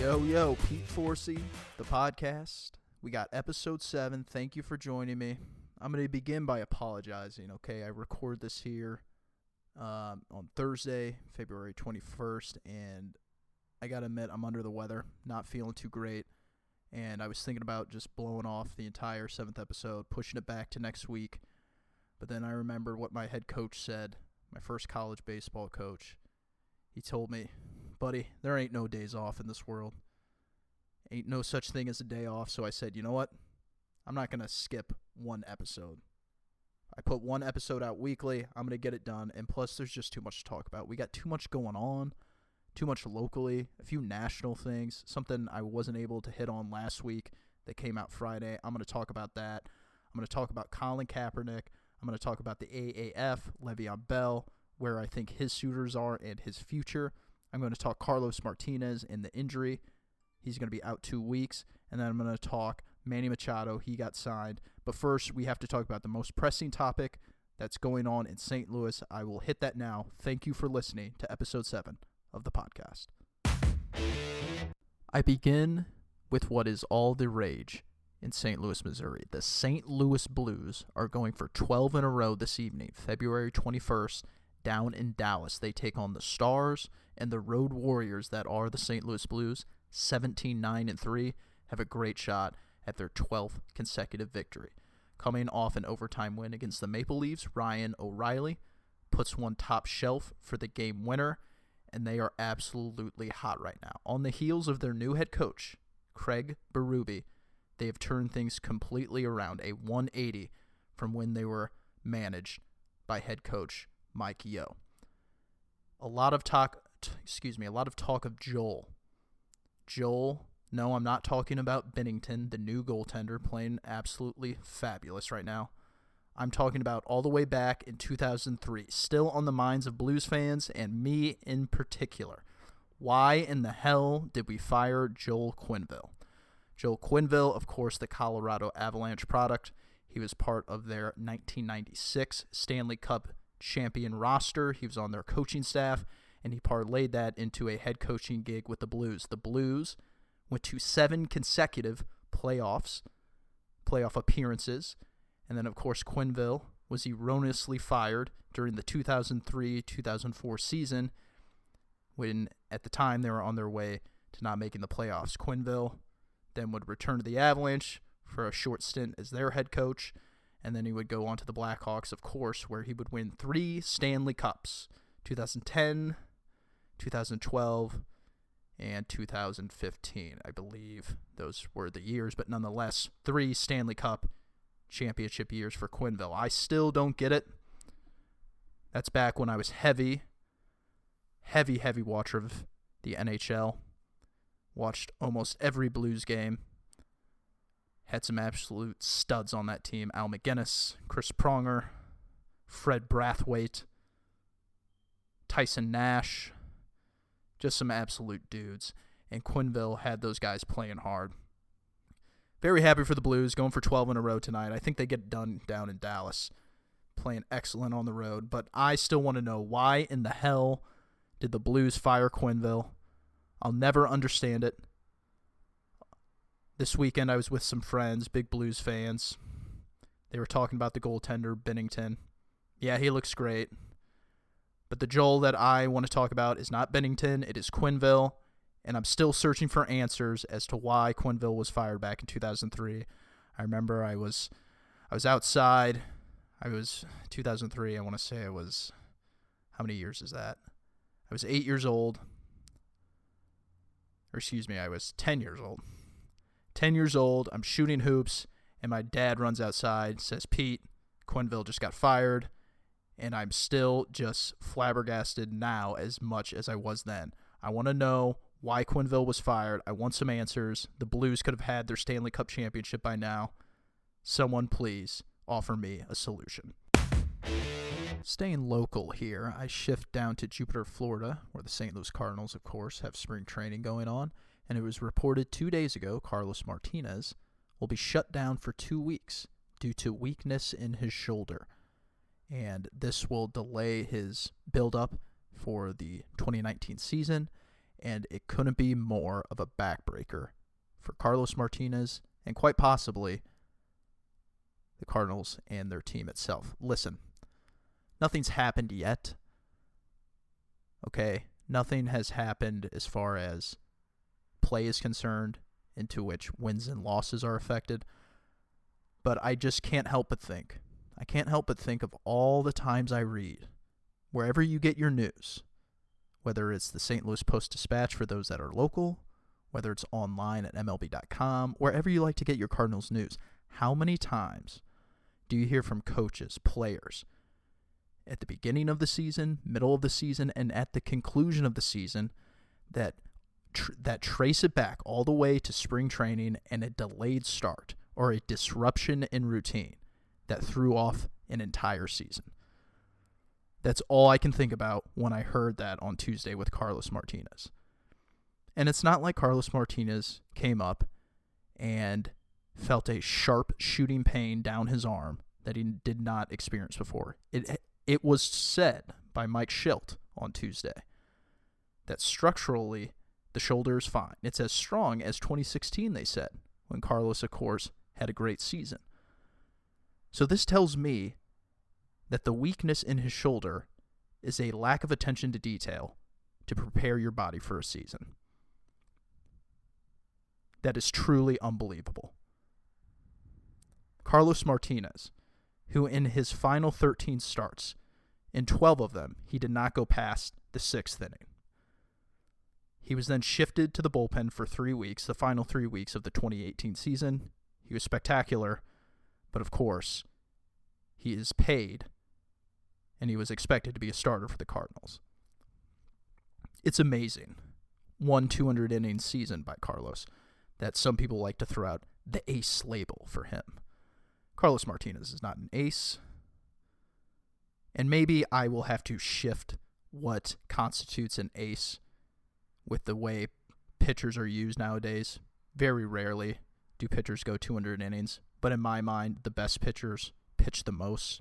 Yo, Pete Forsey, the podcast. We got episode 7. Thank you for joining me. I'm going to begin by apologizing, okay? I record this here on Thursday, February 21st, and I got to admit I'm under the weather, not feeling too great, and I was thinking about just blowing off the entire 7th episode, pushing it back to next week, but then I remembered what my head coach said, my first college baseball coach. He told me, buddy, there ain't no days off in this world. Ain't no such thing as a day off. So I said, you know what? I'm not going to skip one episode. I put one episode out weekly. I'm going to get it done. And plus, there's just too much to talk about. We got too much going on, too much locally, a few national things, something I wasn't able to hit on last week that came out Friday. I'm going to talk about that. I'm going to talk about Colin Kaepernick. I'm going to talk about the AAF, Le'Veon Bell, where I think his suitors are and his future. I'm going to talk Carlos Martinez and the injury. He's going to be out 2 weeks. And then I'm going to talk Manny Machado. He got signed. But first, we have to talk about the most pressing topic that's going on in St. Louis. I will hit that now. Thank you for listening to episode 7 of the podcast. I begin with what is all the rage in St. Louis, Missouri. The St. Louis Blues are going for 12 in a row this evening, February 21st, down in Dallas. They take on the Stars and the Road Warriors that are the St. Louis Blues. 17-9-3, have a great shot at their 12th consecutive victory. Coming off an overtime win against the Maple Leafs, Ryan O'Reilly puts one top shelf for the game winner, and they are absolutely hot right now. On the heels of their new head coach, Craig Berube, they have turned things completely around, a 180 from when they were managed by head coach Mike Yeo. A lot of talk of Joel. No, I'm not talking about Binnington, the new goaltender, playing absolutely fabulous right now. I'm talking about all the way back in 2003, still on the minds of Blues fans and me in particular. Why in the hell did we fire Joel Quenneville? Joel Quenneville, of course, the Colorado Avalanche product. He was part of their 1996 Stanley Cup champion roster. He was on their coaching staff, and he parlayed that into a head coaching gig with the Blues. The Blues went to 7 consecutive playoff appearances, and then, of course, Quenneville was erroneously fired during the 2003-2004 season when, at the time, they were on their way to not making the playoffs. Quenneville then would return to the Avalanche for a short stint as their head coach, and then he would go on to the Blackhawks, of course, where he would win 3 Stanley Cups, 2010, 2012, and 2015. I believe those were the years, but nonetheless, 3 Stanley Cup championship years for Quenneville. I still don't get it. That's back when I was heavy watcher of the NHL. Watched almost every Blues game. Had some absolute studs on that team. Al McGinnis, Chris Pronger, Fred Brathwaite, Tyson Nash. Just some absolute dudes. And Quenneville had those guys playing hard. Very happy for the Blues, going for 12 in a row tonight. I think they get done down in Dallas, playing excellent on the road. But I still want to know, why in the hell did the Blues fire Quenneville? I'll never understand it. This weekend I was with some friends, big Blues fans. They were talking about the goaltender, Binnington. Yeah, he looks great. But the Joel that I want to talk about is not Binnington, it is Quenneville, and I'm still searching for answers as to why Quenneville was fired back in 2003. I remember I was outside. 2003, I want to say I was, how many years is that? I was 8 years old. I was 10 years old. 10 years old, I'm shooting hoops, and my dad runs outside, says, Pete, Quenneville just got fired. And I'm still just flabbergasted now as much as I was then. I want to know why Quenneville was fired. I want some answers. The Blues could have had their Stanley Cup championship by now. Someone please offer me a solution. Staying local here, I shift down to Jupiter, Florida, where the St. Louis Cardinals, of course, have spring training going on. And it was reported 2 days ago Carlos Martinez will be shut down for 2 weeks due to weakness in his shoulder. And this will delay his build-up for the 2019 season and it couldn't be more of a backbreaker for Carlos Martinez and quite possibly the Cardinals and their team itself. Listen, nothing's happened yet. Okay? Nothing has happened as far as play is concerned, into which wins and losses are affected. But I just can't help but think. I can't help but think of all the times I read, wherever you get your news, whether it's the St. Louis Post-Dispatch for those that are local, whether it's online at MLB.com, wherever you like to get your Cardinals news, how many times do you hear from coaches, players, at the beginning of the season, middle of the season, and at the conclusion of the season that trace it back all the way to spring training and a delayed start or a disruption in routine that threw off an entire season? That's all I can think about when I heard that on Tuesday with Carlos Martinez. And it's not like Carlos Martinez came up and felt a sharp shooting pain down his arm that he did not experience before. It was said by Mike Schilt on Tuesday that structurally the shoulder is fine. It's as strong as 2016, they said, when Carlos, of course, had a great season. So this tells me that the weakness in his shoulder is a lack of attention to detail to prepare your body for a season. That is truly unbelievable. Carlos Martinez, who in his final 13 starts, in 12 of them, he did not go past the 6th inning. He was then shifted to the bullpen for 3 weeks, the final 3 weeks of the 2018 season. He was spectacular, but of course, he is paid, and he was expected to be a starter for the Cardinals. It's amazing. 200-inning season by Carlos that some people like to throw out the ace label for him. Carlos Martinez is not an ace, and maybe I will have to shift what constitutes an ace with the way pitchers are used nowadays. Very rarely do pitchers go 200 innings, but in my mind, the best pitchers pitch the most,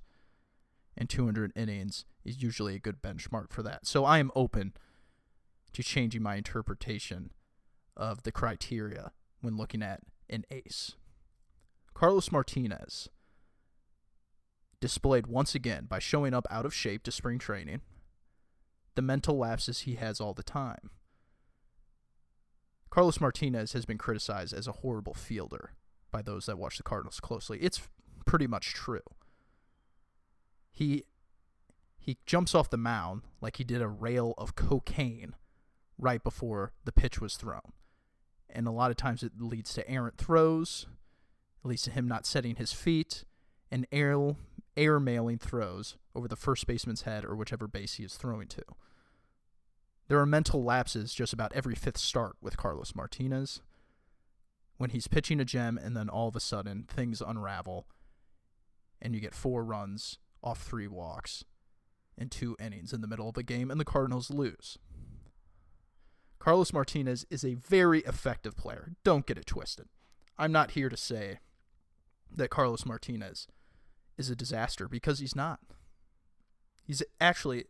and 200 innings is usually a good benchmark for that. So I am open to changing my interpretation of the criteria when looking at an ace. Carlos Martinez displayed once again by showing up out of shape to spring training the mental lapses he has all the time. Carlos Martinez has been criticized as a horrible fielder by those that watch the Cardinals closely. It's pretty much true. He jumps off the mound like he did a rail of cocaine right before the pitch was thrown. And a lot of times it leads to errant throws, it leads to him not setting his feet, and air-mailing throws over the first baseman's head or whichever base he is throwing to. There are mental lapses just about every fifth start with Carlos Martinez when he's pitching a gem and then all of a sudden things unravel and you get 4 runs off 3 walks in 2 innings in the middle of a game and the Cardinals lose. Carlos Martinez is a very effective player. Don't get it twisted. I'm not here to say that Carlos Martinez is a disaster because he's not. He's actually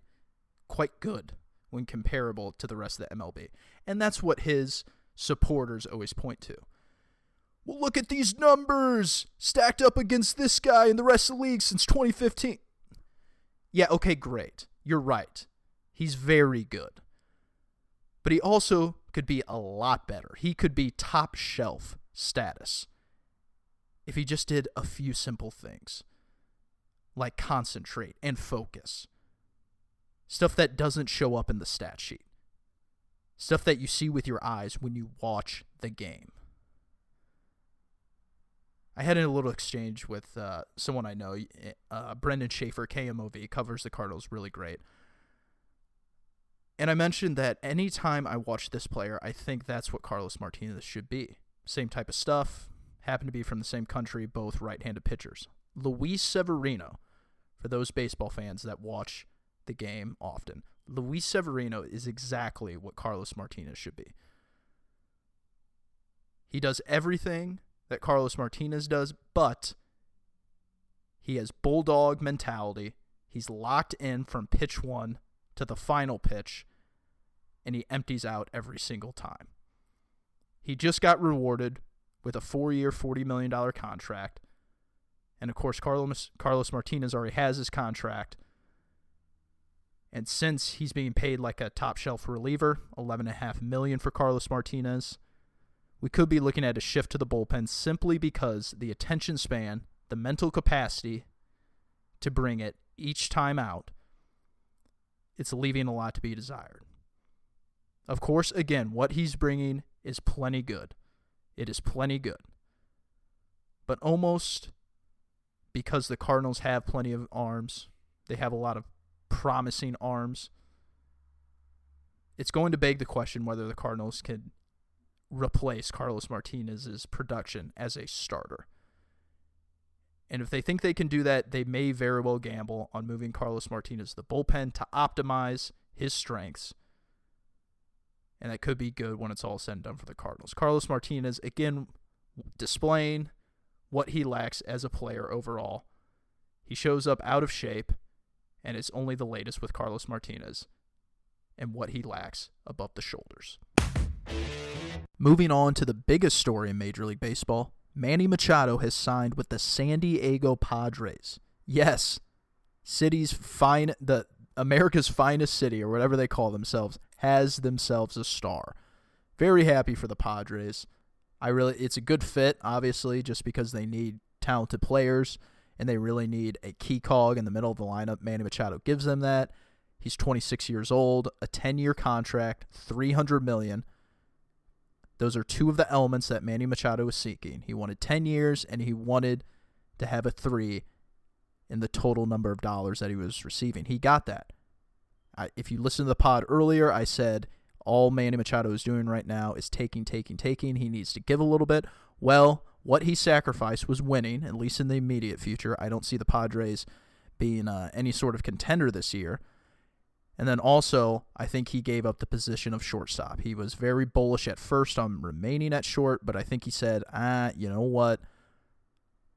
quite good when comparable to the rest of the MLB. And that's what his supporters always point to. Well, look at these numbers stacked up against this guy in the rest of the league since 2015. Yeah, okay, great. You're right. He's very good. But he also could be a lot better. He could be top shelf status if he just did a few simple things, like concentrate and focus. Stuff that doesn't show up in the stat sheet. Stuff that you see with your eyes when you watch the game. I had a little exchange with someone I know, Brendan Schaefer, KMOV, covers the Cardinals really great. And I mentioned that anytime I watch this player, I think that's what Carlos Martinez should be. Same type of stuff, happen to be from the same country, both right-handed pitchers. Luis Severino, for those baseball fans that watch the game often, Luis Severino is exactly what Carlos Martinez should be. He does everything that Carlos Martinez does, but he has bulldog mentality. He's locked in from pitch 1 to the final pitch, and he empties out every single time. He just got rewarded with a 4-year, $40 million contract. And, of course, Carlos Martinez already has his contract. And since he's being paid like a top-shelf reliever, $11.5 million for Carlos Martinez, we could be looking at a shift to the bullpen simply because the attention span, the mental capacity to bring it each time out, it's leaving a lot to be desired. Of course, again, what he's bringing is plenty good. It is plenty good. But almost because the Cardinals have plenty of arms, they have a lot of promising arms, it's going to beg the question whether the Cardinals can replace Carlos Martinez's production as a starter. And if they think they can do that, they may very well gamble on moving Carlos Martinez to the bullpen to optimize his strengths. And that could be good when it's all said and done for the Cardinals. Carlos Martinez, again, displaying what he lacks as a player overall. He shows up out of shape, and it's only the latest with Carlos Martinez and what he lacks above the shoulders. Moving on to the biggest story in Major League Baseball, Manny Machado has signed with the San Diego Padres. Yes, America's finest city, or whatever they call themselves, has themselves a star. Very happy for the Padres. It's a good fit, obviously, just because they need talented players, and they really need a key cog in the middle of the lineup. Manny Machado gives them that. He's 26 years old, a 10-year contract, $300 million. Those are two of the elements that Manny Machado was seeking. He wanted 10 years, and he wanted to have a 3 in the total number of dollars that he was receiving. He got that. If you listen to the pod earlier, I said all Manny Machado is doing right now is taking. He needs to give a little bit. Well, what he sacrificed was winning, at least in the immediate future. I don't see the Padres being any sort of contender this year. And then also, I think he gave up the position of shortstop. He was very bullish at first on remaining at short, but I think he said, you know what?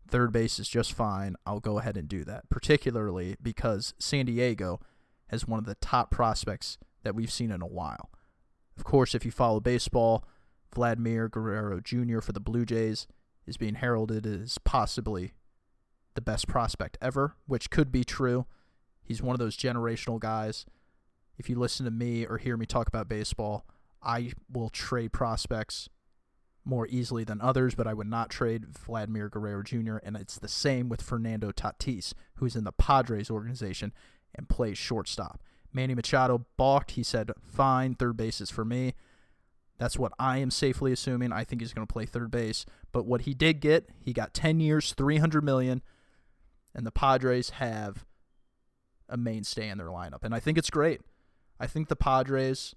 Third base is just fine. I'll go ahead and do that, particularly because San Diego has one of the top prospects that we've seen in a while. Of course, if you follow baseball, Vladimir Guerrero Jr. for the Blue Jays is being heralded as possibly the best prospect ever, which could be true. He's one of those generational guys. If you listen to me or hear me talk about baseball, I will trade prospects more easily than others, but I would not trade Vladimir Guerrero Jr., and it's the same with Fernando Tatis, who's in the Padres organization and plays shortstop. Manny Machado balked. He said, fine, third base is for me. That's what I am safely assuming. I think he's going to play third base. But what he did get, he got 10 years, $300 million, and the Padres have a mainstay in their lineup. And I think it's great. I think the Padres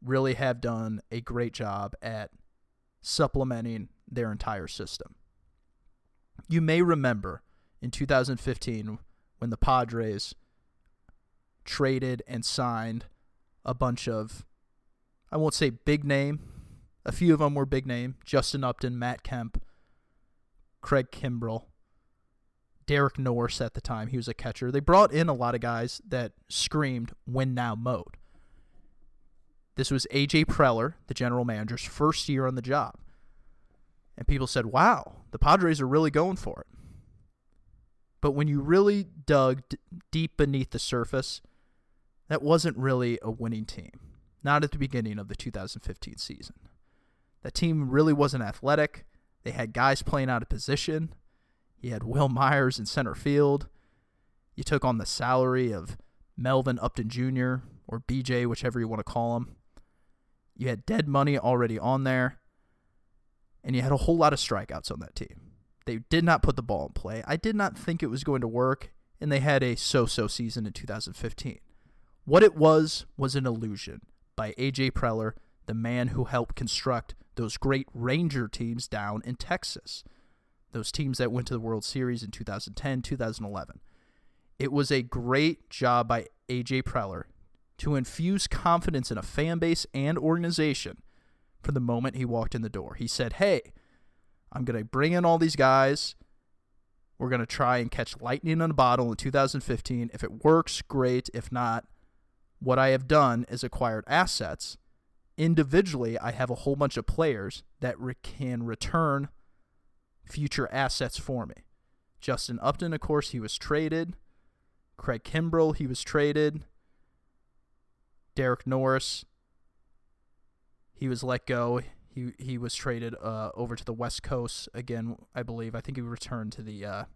really have done a great job at supplementing their entire system. You may remember in 2015 when the Padres traded and signed a bunch of, I won't say big name, a few of them were big name, Justin Upton, Matt Kemp, Craig Kimbrell, Derek Norris at the time. He was a catcher. They brought in a lot of guys that screamed win now mode. This was AJ Preller, the general manager's first year on the job. And people said, wow, the Padres are really going for it. But when you really dug deep beneath the surface, that wasn't really a winning team. Not at the beginning of the 2015 season. That team really wasn't athletic. They had guys playing out of position. You had Will Myers in center field. You took on the salary of Melvin Upton Jr. or BJ, whichever you want to call him. You had dead money already on there. And you had a whole lot of strikeouts on that team. They did not put the ball in play. I did not think it was going to work, and they had a so-so season in 2015. What it was an illusion by AJ Preller, the man who helped construct those great Ranger teams down in Texas. Those teams that went to the World Series in 2010, 2011. It was a great job by AJ Preller to infuse confidence in a fan base and organization from the moment he walked in the door. He said, hey, I'm going to bring in all these guys. We're going to try and catch lightning in a bottle in 2015. If it works, great. If not, what I have done is acquired assets. Individually, I have a whole bunch of players that can return future assets for me. Justin Upton, of course, he was traded. Craig Kimbrell, he was traded. Derek Norris, he was let go. He was traded over to the West Coast again, I believe. I think he returned to the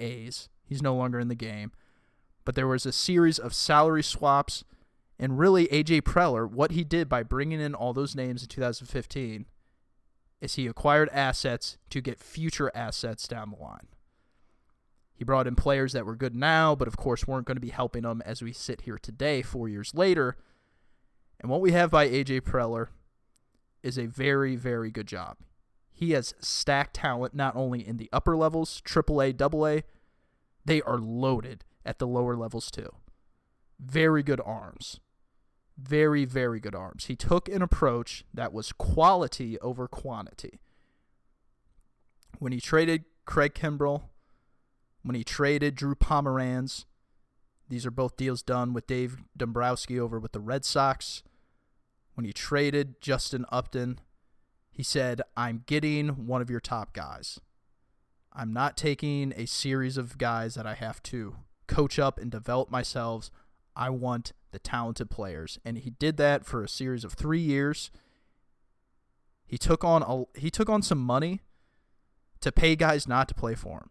A's. He's no longer in the game. But there was a series of salary swaps, and really AJ Preller, what he did by bringing in all those names in 2015 is he acquired assets to get future assets down the line. He brought in players that were good now, but of course weren't going to be helping them as we sit here today, 4 years later. And what we have by AJ Preller is a very, very good job. He has stacked talent not only in the upper levels, AAA, AA, they are loaded at the lower levels too. Very good arms. Very, very good arms. He took an approach that was quality over quantity. When he traded Craig Kimbrell, when he traded Drew Pomeranz, these are both deals done with Dave Dombrowski over with the Red Sox. When he traded Justin Upton, he said, I'm getting one of your top guys. I'm not taking a series of guys that I have to coach up and develop myself. I want the talented players. And he did that for a series of 3 years. He took on some money to pay guys not to play for him.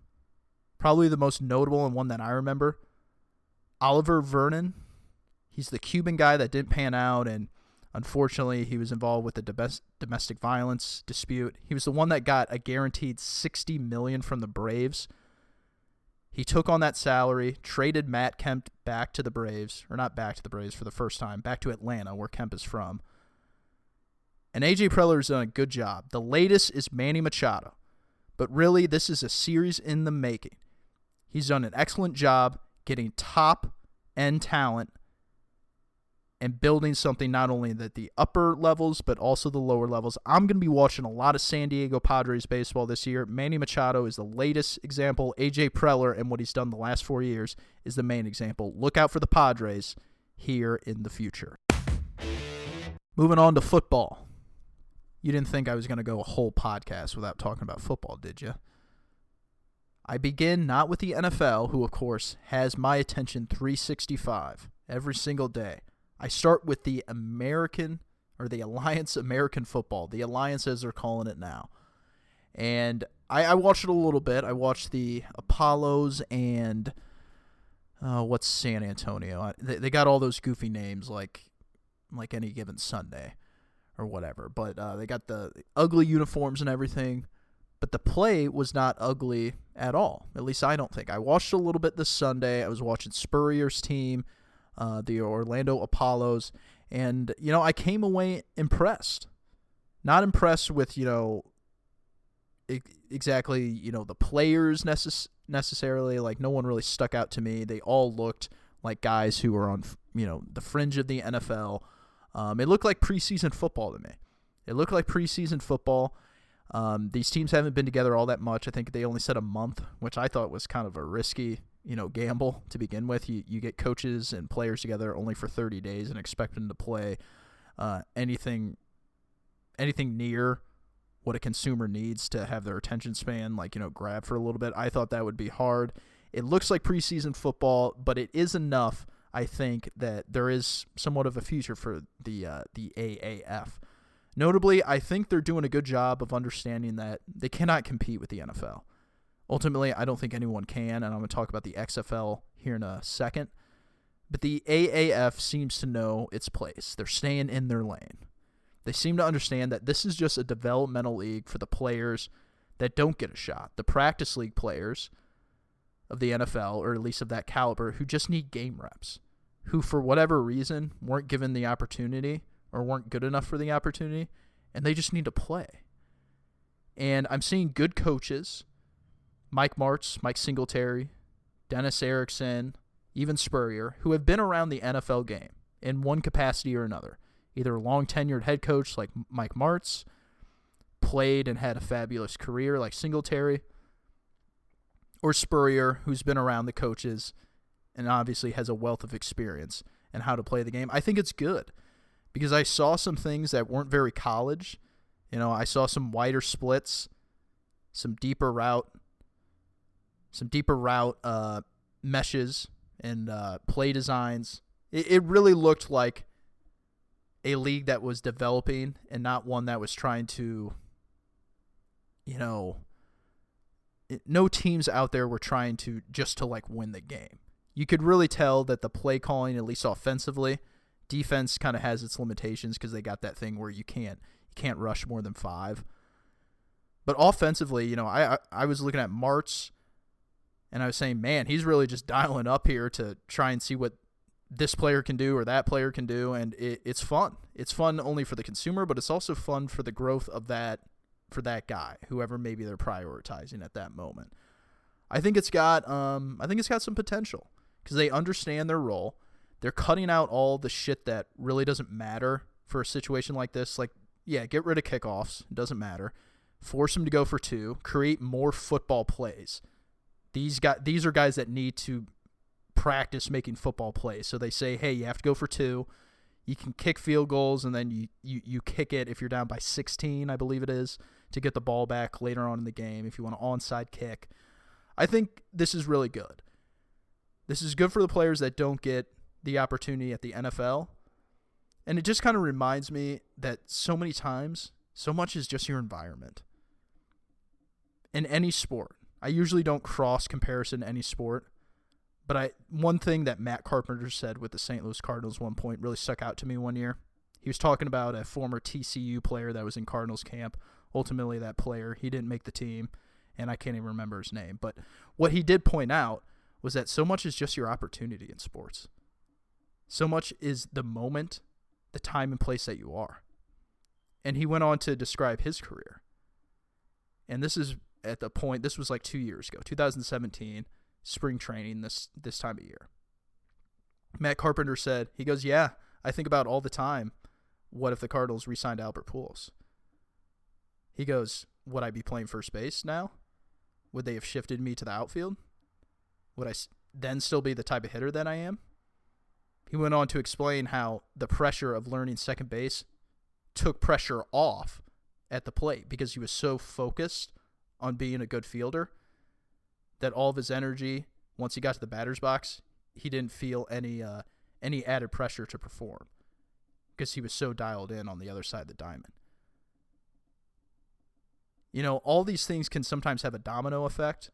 Probably the most notable and one that I remember, Oliver Vernon. He's the Cuban guy that didn't pan out, and unfortunately he was involved with the domestic violence dispute. He was the one that got a guaranteed $60 million from the Braves. He took on that salary, traded Matt Kemp back to the Braves, or not back to the Braves for the first time, back to Atlanta, where Kemp is from. And AJ Preller has done a good job. The latest is Manny Machado. But really, this is a series in the making. He's done an excellent job getting top-end talent and building something not only at the upper levels, but also the lower levels. I'm going to be watching a lot of San Diego Padres baseball this year. Manny Machado is the latest example. AJ Preller and what he's done the last 4 years is the main example. Look out for the Padres here in the future. Moving on to football. You didn't think I was going to go a whole podcast without talking about football, did you? I begin not with the NFL, who, of course, has my attention 365 every single day. I start with the American, or the Alliance American Football, the Alliance as they're calling it now. And I watched it a little bit. I watched the Apollos and what's San Antonio? They got all those goofy names like Any Given Sunday or whatever. But they got the ugly uniforms and everything. But the play was not ugly at all. At least I don't think. I watched a little bit this Sunday. I was watching Spurrier's team, the Orlando Apollos, and, I came away impressed. Not impressed with, exactly, the players necessarily. Like, no one really stuck out to me. They all looked like guys who were on, the fringe of the NFL. It looked like preseason football to me. It looked like preseason football. These teams haven't been together all that much. I think they only said a month, which I thought was kind of a risky, gamble to begin with. You get coaches and players together only for 30 days and expect them to play anything near what a consumer needs to have their attention span, grab for a little bit. I thought that would be hard. It looks like preseason football, but it is enough, I think, that there is somewhat of a future for the AAF. Notably, I think they're doing a good job of understanding that they cannot compete with the NFL. Ultimately, I don't think anyone can, and I'm going to talk about the XFL here in a second. But the AAF seems to know its place. They're staying in their lane. They seem to understand that this is just a developmental league for the players that don't get a shot. The practice league players of the NFL, or at least of that caliber, who just need game reps, who for whatever reason weren't given the opportunity or weren't good enough for the opportunity, and they just need to play. And I'm seeing good coaches, Mike Martz, Mike Singletary, Dennis Erickson, even Spurrier, who have been around the NFL game in one capacity or another. Either a long-tenured head coach like Mike Martz, played and had a fabulous career like Singletary, or Spurrier, who's been around the coaches and obviously has a wealth of experience. and how to play the game. I think it's good because I saw some things that weren't very college. I saw some wider splits, some deeper route meshes and play designs. It really looked like a league that was developing and not one that was trying to, no teams out there were trying to just to like win the game. You could really tell that the play calling, at least offensively, defense kind of has its limitations because they got that thing where you can't rush more than 5. But offensively, I was looking at Martz and I was saying, man, he's really just dialing up here to try and see what this player can do or that player can do, and it's fun. It's fun only for the consumer, but it's also fun for the growth of that for that guy, whoever maybe they're prioritizing at that moment. I think it's got some potential because they understand their role. They're cutting out all the shit that really doesn't matter for a situation like this. Like, yeah, get rid of kickoffs. It doesn't matter. Force them to go for 2. Create more football plays. These are guys that need to practice making football plays. So they say, hey, you have to go for 2. You can kick field goals, and then you kick it if you're down by 16, I believe it is, to get the ball back later on in the game if you want an onside kick. I think this is really good. This is good for the players that don't get the opportunity at the NFL. And it just kind of reminds me that so many times, so much is just your environment. In any sport, I usually don't cross comparison to any sport, but one thing that Matt Carpenter said with the St. Louis Cardinals one point really stuck out to me one year. He was talking about a former TCU player that was in Cardinals camp. Ultimately, that player, he didn't make the team, and I can't even remember his name. But what he did point out was that so much is just your opportunity in sports. So much is the moment, the time and place that you are. And he went on to describe his career. And this is at the point, this was like 2 years ago, 2017, spring training this time of year. Matt Carpenter said, he goes, yeah, I think about all the time, what if the Cardinals re-signed Albert Pujols? He goes, would I be playing first base now? Would they have shifted me to the outfield? Would I then still be the type of hitter that I am? He went on to explain how the pressure of learning second base took pressure off at the plate because he was so focused on being a good fielder that all of his energy, once he got to the batter's box, he didn't feel any added pressure to perform because he was so dialed in on the other side of the diamond. All these things can sometimes have a domino effect.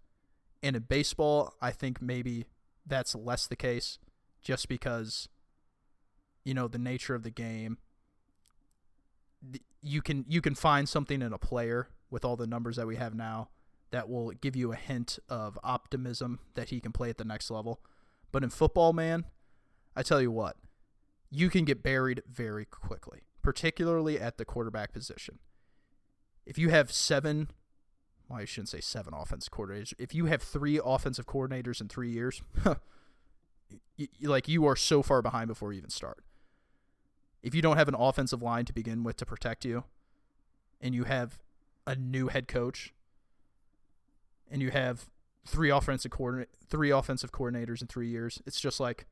And in baseball, I think maybe that's less the case just because, the nature of the game. You can find something in a player with all the numbers that we have now that will give you a hint of optimism that he can play at the next level. But in football, man, I tell you what, you can get buried very quickly, particularly at the quarterback position. If you have I shouldn't say 7 offensive coordinators. If you have 3 offensive coordinators in 3 years, you are so far behind before you even start. If you don't have an offensive line to begin with to protect you, and you have a new head coach, and you have 3 offensive coordinators in 3 years, it's just like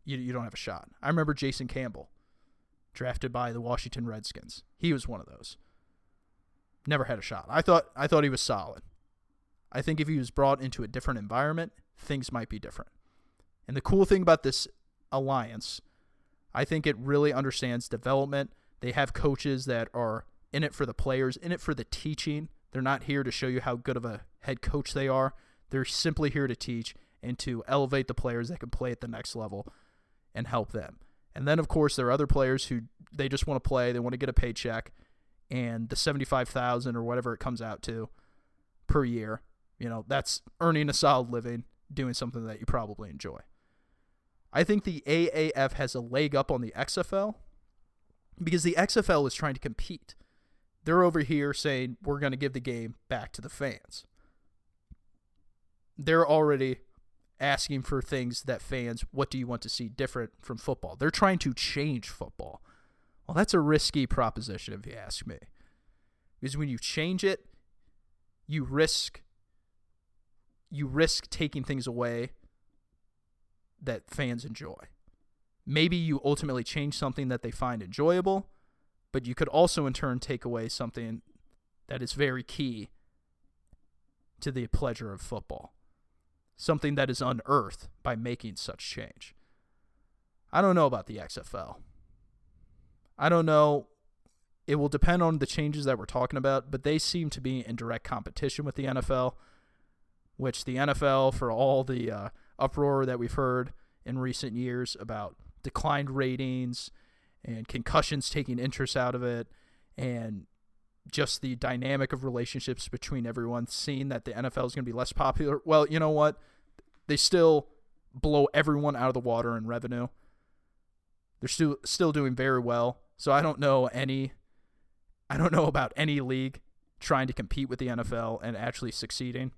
you don't have a shot. I remember Jason Campbell, drafted by the Washington Redskins. He was one of those. Never had a shot. I thought he was solid. I think if he was brought into a different environment, things might be different. And the cool thing about this alliance, I think it really understands development. They have coaches that are in it for the players, in it for the teaching. They're not here to show you how good of a head coach they are. They're simply here to teach and to elevate the players that can play at the next level and help them. And then, of course, there are other players who they just want to play. They want to get a paycheck. And the $75,000 or whatever it comes out to per year, that's earning a solid living, doing something that you probably enjoy. I think the AAF has a leg up on the XFL because the XFL is trying to compete. They're over here saying, we're going to give the game back to the fans. They're already asking for things that fans, what do you want to see different from football? They're trying to change football. Well, that's a risky proposition if you ask me. Because when you change it, you risk taking things away that fans enjoy. maybe you ultimately change something that they find enjoyable, but you could also in turn take away something that is very key to the pleasure of football. Something that is unearthed by making such change. I don't know about the XFL. I don't know. It will depend on the changes that we're talking about, but they seem to be in direct competition with the NFL, which the NFL, for all the uproar that we've heard in recent years about declined ratings and concussions taking interest out of it, and just the dynamic of relationships between everyone, seeing that the NFL is going to be less popular. Well, you know what? They still blow everyone out of the water in revenue. They're still doing very well. So I don't know about any league trying to compete with the NFL and actually succeeding.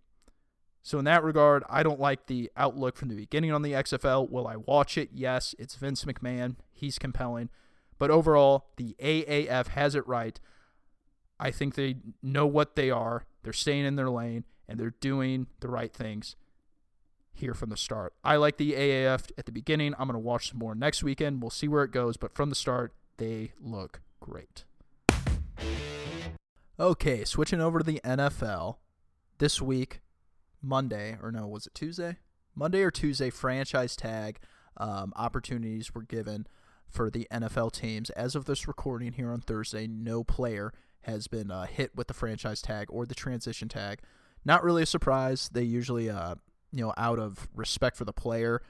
So in that regard, I don't like the outlook from the beginning on the XFL. Will I watch it? Yes, it's Vince McMahon. He's compelling. But overall, the AAF has it right. I think they know what they are. They're staying in their lane, and they're doing the right things here from the start. I like the AAF at the beginning. I'm going to watch some more next weekend. We'll see where it goes. But from the start, they look great. Okay, switching over to the NFL. This week, Monday, or no, was it Tuesday? Monday or Tuesday, franchise tag opportunities were given for the NFL teams. As of this recording here on Thursday, no player has been hit with the franchise tag or the transition tag. Not really a surprise. They usually, out of respect for the player,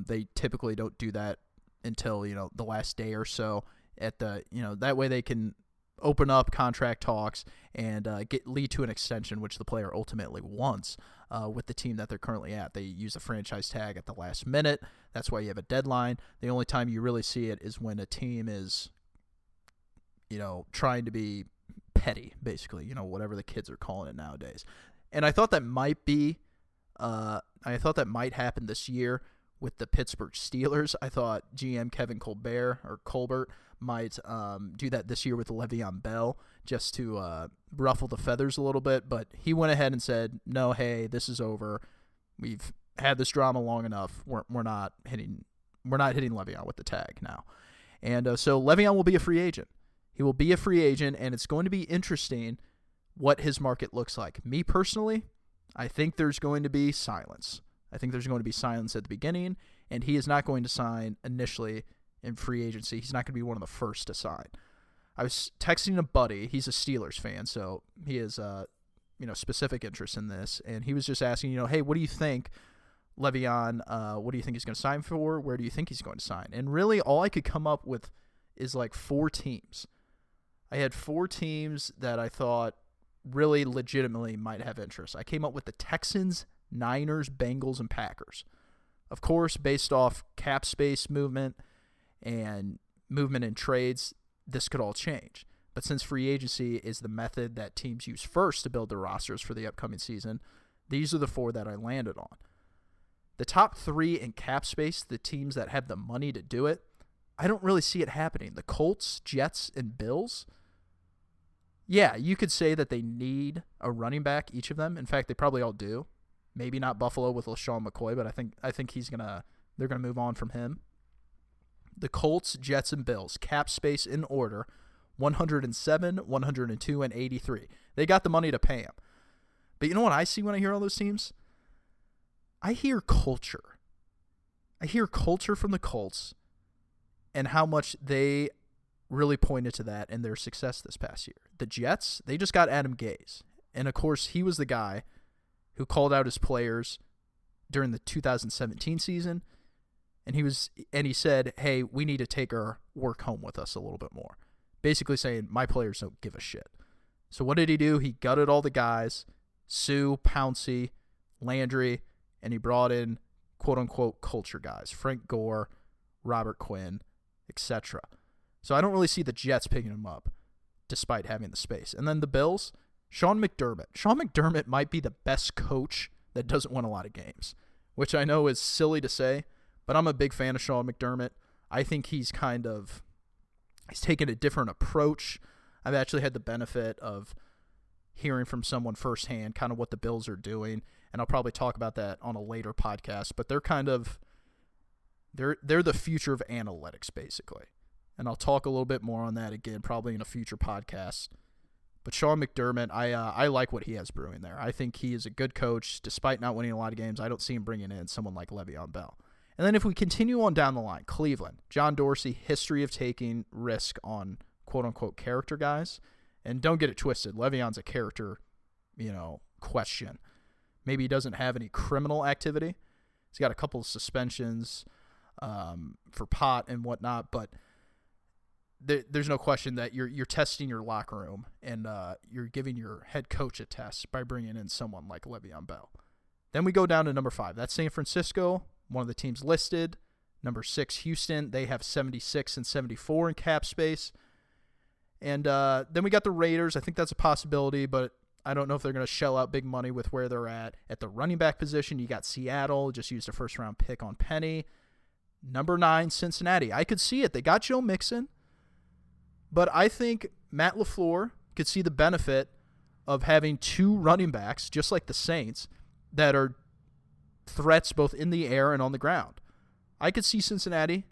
they typically don't do that until, the last day or so. That way they can open up contract talks and lead to an extension, which the player ultimately wants with the team that they're currently at. They use a franchise tag at the last minute. That's why you have a deadline. The only time you really see it is when a team is, trying to be petty, basically, whatever the kids are calling it nowadays. And I thought that might happen this year with the Pittsburgh Steelers. I thought GM Kevin Colbert might do that this year with Le'Veon Bell just to ruffle the feathers a little bit, but he went ahead and said, no, hey, this is over. We've had this drama long enough. We're not hitting Le'Veon with the tag now. And so Le'Veon will be a free agent. He will be a free agent, and it's going to be interesting what his market looks like. Me personally, I think there's going to be silence. I think there's going to be silence at the beginning, and he is not going to sign initially in free agency. He's not going to be one of the first to sign. I was texting a buddy. He's a Steelers fan, so he has specific interest in this, and he was just asking, hey, what do you think, Le'Veon? What do you think he's going to sign for? Where do you think he's going to sign? And really, all I could come up with is like 4 teams. I had 4 teams that I thought really legitimately might have interest. I came up with the Texans, Niners, Bengals, and Packers. Of course, based off cap space movement and movement in trades, this could all change. But since free agency is the method that teams use first to build their rosters for the upcoming season, these are the 4 that I landed on. The top 3 in cap space, the teams that have the money to do it, I don't really see it happening. The Colts, Jets, and Bills. Yeah, you could say that they need a running back, each of them. In fact, they probably all do. Maybe not Buffalo with LaShawn McCoy, but I think they're gonna move on from him. The Colts, Jets, and Bills, cap space in order, 107, 102, and 83. They got the money to pay him. But you know what I see when I hear all those teams? I hear culture. I hear culture from the Colts and how much they really pointed to that in their success this past year. The Jets, they just got Adam Gase. And, of course, he was the guy who called out his players during the 2017 season. And he said, hey, we need to take our work home with us a little bit more. Basically saying, my players don't give a shit. So what did he do? He gutted all the guys, Sue, Pouncey, Landry, and he brought in quote-unquote culture guys, Frank Gore, Robert Quinn, etc. So I don't really see the Jets picking him up despite having the space. And then the Bills, Sean McDermott. Sean McDermott might be the best coach that doesn't win a lot of games, which I know is silly to say, but I'm a big fan of Sean McDermott. I think he's taken a different approach. I've actually had the benefit of hearing from someone firsthand kind of what the Bills are doing, and I'll probably talk about that on a later podcast, but they're kind of They're the future of analytics, basically. And I'll talk a little bit more on that again, probably in a future podcast. But Sean McDermott, I like what he has brewing there. I think he is a good coach. Despite not winning a lot of games, I don't see him bringing in someone like Le'Veon Bell. And then if we continue on down the line, Cleveland, John Dorsey, history of taking risk on quote-unquote character guys. And don't get it twisted. Le'Veon's a character, question. Maybe he doesn't have any criminal activity. He's got a couple of suspensions for pot and whatnot, but there's no question that you're testing your locker room and you're giving your head coach a test by bringing in someone like Le'Veon Bell. Then we go down to number 5. That's San Francisco, one of the teams listed. Number 6, Houston. They have 76 and 74 in cap space. And then we got the Raiders. I think that's a possibility, but I don't know if they're going to shell out big money with where they're at. At the running back position, you got Seattle. Just used a first-round pick on Penny. Number 9, Cincinnati. I could see it. They got Joe Mixon. But I think Matt LaFleur could see the benefit of having 2 running backs, just like the Saints, that are threats both in the air and on the ground. I could see Cincinnati,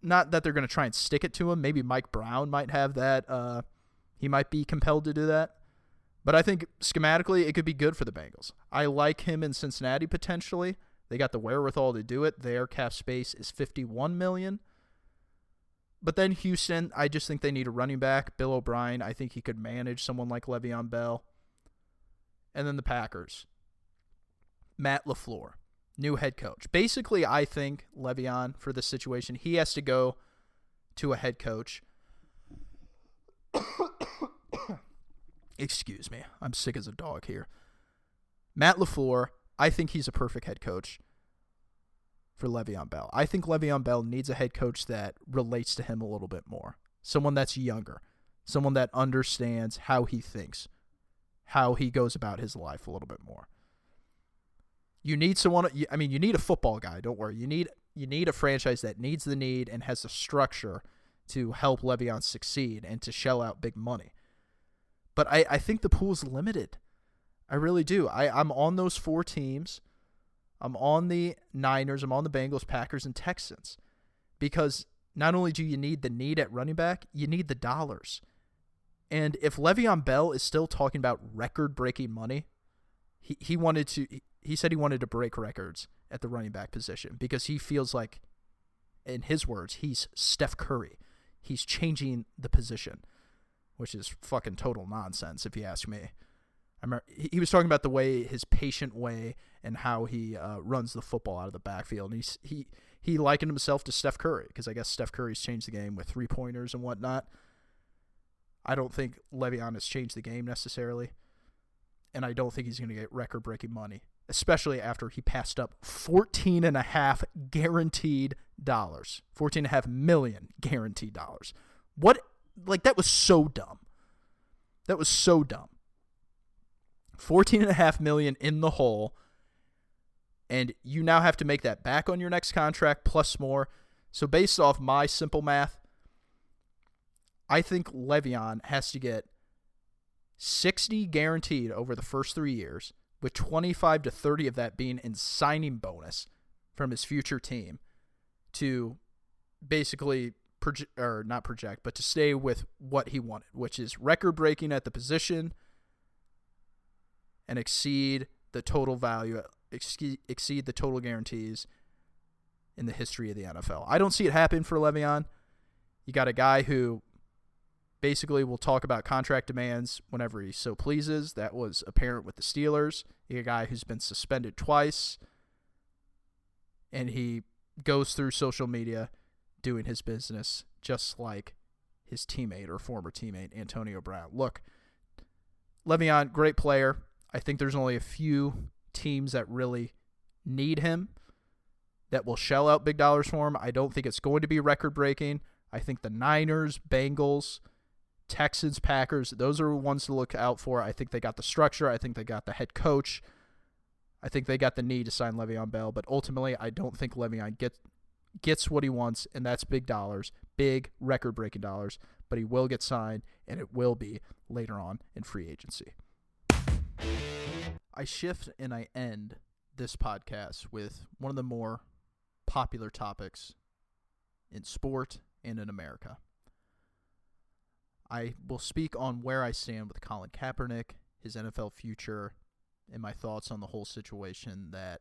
not that they're going to try and stick it to him. Maybe Mike Brown might have that. He might be compelled to do that. But I think schematically it could be good for the Bengals. I like him in Cincinnati potentially. They got the wherewithal to do it. Their cap space is $51 million. But then Houston, I just think they need a running back. Bill O'Brien, I think he could manage someone like Le'Veon Bell. And then the Packers. Matt LaFleur, new head coach. Basically, I think Le'Veon, for this situation, he has to go to a head coach. Excuse me. I'm sick as a dog here. Matt LaFleur, I think he's a perfect head coach for Le'Veon Bell. I think Le'Veon Bell needs a head coach that relates to him a little bit more. Someone that's younger. Someone that understands how he thinks. How he goes about his life a little bit more. You need someone, you need a football guy, don't worry. You need a franchise that needs the need and has the structure to help Le'Veon succeed and to shell out big money. But I think the pool's limited. I really do. I'm on those 4 teams. I'm on the Niners. I'm on the Bengals, Packers, and Texans. Because not only do you need the need at running back, you need the dollars. And if Le'Veon Bell is still talking about record-breaking money, he said he wanted to break records at the running back position because he feels like, in his words, he's Steph Curry. He's changing the position, which is fucking total nonsense if you ask me. I remember he was talking about the way, his patient way, and how he runs the football out of the backfield. And he likened himself to Steph Curry because I guess Steph Curry's changed the game with 3-pointers and whatnot. I don't think Le'Veon has changed the game necessarily, and I don't think he's going to get record-breaking money, especially after he passed up $14.5 guaranteed dollars, $14.5 million guaranteed dollars. What? Like, that was so dumb. That was so dumb. $14.5 million in the hole, and you now have to make that back on your next contract plus more. So based off my simple math, I think Le'Veon has to get 60 guaranteed over the first 3 years, with 25 to 30 of that being in signing bonus from his future team to basically not project, but to stay with what he wanted, which is record-breaking at the position and exceed the total value, exceed the total guarantees in the history of the NFL. I don't see it happen for Le'Veon. You got a guy who basically will talk about contract demands whenever he so pleases. That was apparent with the Steelers. You got a guy who's been suspended twice, and he goes through social media doing his business just like his teammate or former teammate, Antonio Brown. Look, Le'Veon, great player. I think there's only a few teams that really need him that will shell out big dollars for him. I don't think it's going to be record-breaking. I think the Niners, Bengals, Texans, Packers, those are ones to look out for. I think they got the structure. I think they got the head coach. I think they got the need to sign Le'Veon Bell. But ultimately, I don't think Le'Veon gets what he wants, and that's big dollars, big record-breaking dollars. But he will get signed, and it will be later on in free agency. I shift and I end this podcast with one of the more popular topics in sport and in America. I will speak on where I stand with Colin Kaepernick, his NFL future, and my thoughts on the whole situation that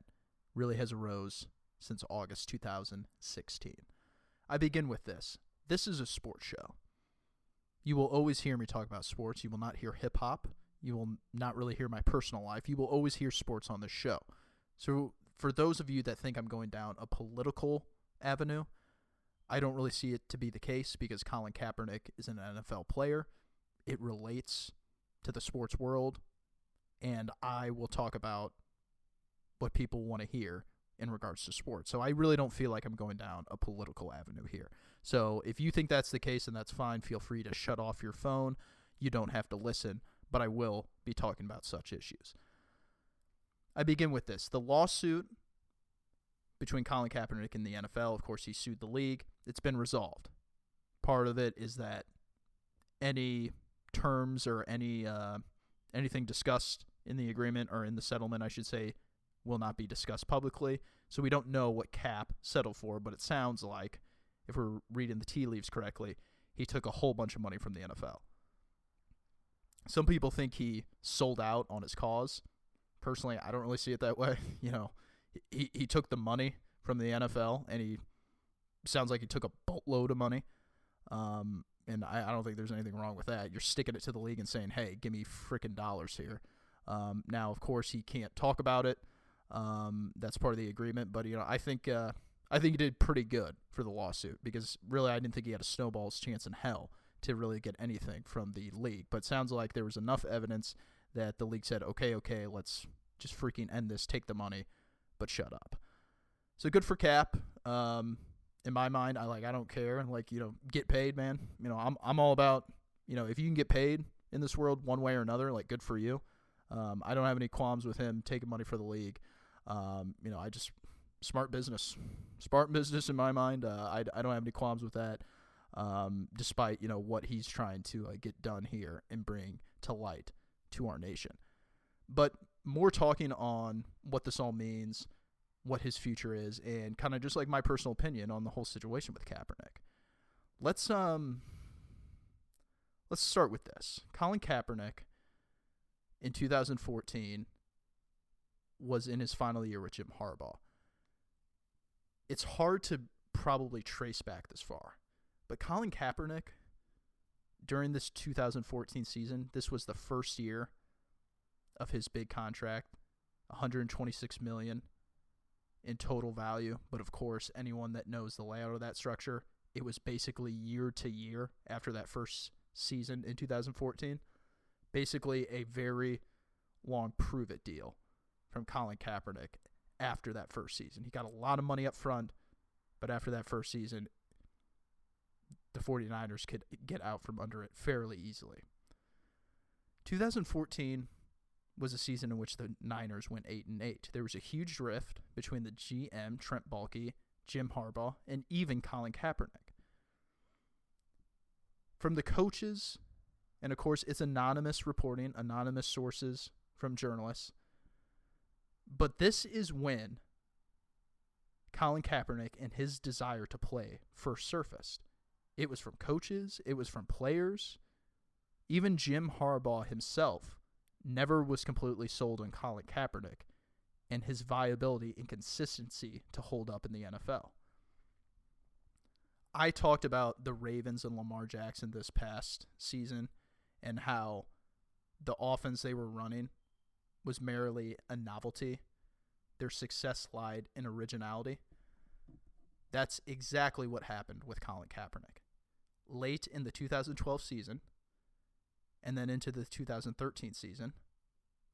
really has arose since August 2016. I begin with this. This is a sports show. You will always hear me talk about sports. You will not hear hip-hop. You will not really hear my personal life. You will always hear sports on this show. So for those of you that think I'm going down a political avenue, I don't really see it to be the case because Colin Kaepernick is an NFL player. It relates to the sports world, and I will talk about what people want to hear in regards to sports. So I really don't feel like I'm going down a political avenue here. So if you think that's the case, and that's fine, feel free to shut off your phone. You don't have to listen, but I will be talking about such issues. I begin with this. The lawsuit between Colin Kaepernick and the NFL, of course, he sued the league. It's been resolved. Part of it is that any terms or anything discussed in the agreement or in the settlement, I should say, will not be discussed publicly. So we don't know what Kaep settled for, but it sounds like, if we're reading the tea leaves correctly, he took a whole bunch of money from the NFL. Some people think he sold out on his cause. Personally, I don't really see it that way. He took the money from the NFL, and he sounds like he took a boatload of money. And I don't think there's anything wrong with that. You're sticking it to the league and saying, hey, give me freaking dollars here. Now, of course, he can't talk about it. That's part of the agreement. But, I think he did pretty good for the lawsuit because really I didn't think he had a snowball's chance in hell to really get anything from the league. But it sounds like there was enough evidence that the league said, okay, let's just freaking end this, take the money, but shut up. So good for Kaep. In my mind, I don't care. Get paid, man. I'm all about, if you can get paid in this world one way or another, good for you. I don't have any qualms with him taking money for the league. I just smart business in my mind. I don't have any qualms with that. Despite what he's trying to get done here and bring to light to our nation. But more talking on what this all means, what his future is, and kind of just my personal opinion on the whole situation with Kaepernick. Let's start with this. Colin Kaepernick in 2014 was in his final year with Jim Harbaugh. It's hard to probably trace back this far, but Colin Kaepernick, during this 2014 season, this was the first year of his big contract, $126 million in total value. But of course, anyone that knows the layout of that structure, it was basically year to year after that first season in 2014. Basically a very long prove-it deal from Colin Kaepernick after that first season. He got a lot of money up front, but after that first season, the 49ers could get out from under it fairly easily. 2014 was a season in which the Niners went 8-8. There was a huge rift between the GM, Trent Baalke, Jim Harbaugh, and even Colin Kaepernick. From the coaches, and of course it's anonymous reporting, anonymous sources from journalists, but this is when Colin Kaepernick and his desire to play first surfaced. It was from coaches, it was from players. Even Jim Harbaugh himself never was completely sold on Colin Kaepernick and his viability and consistency to hold up in the NFL. I talked about the Ravens and Lamar Jackson this past season and how the offense they were running was merely a novelty. Their success lied in originality. That's exactly what happened with Colin Kaepernick. Late in the 2012 season, and then into the 2013 season,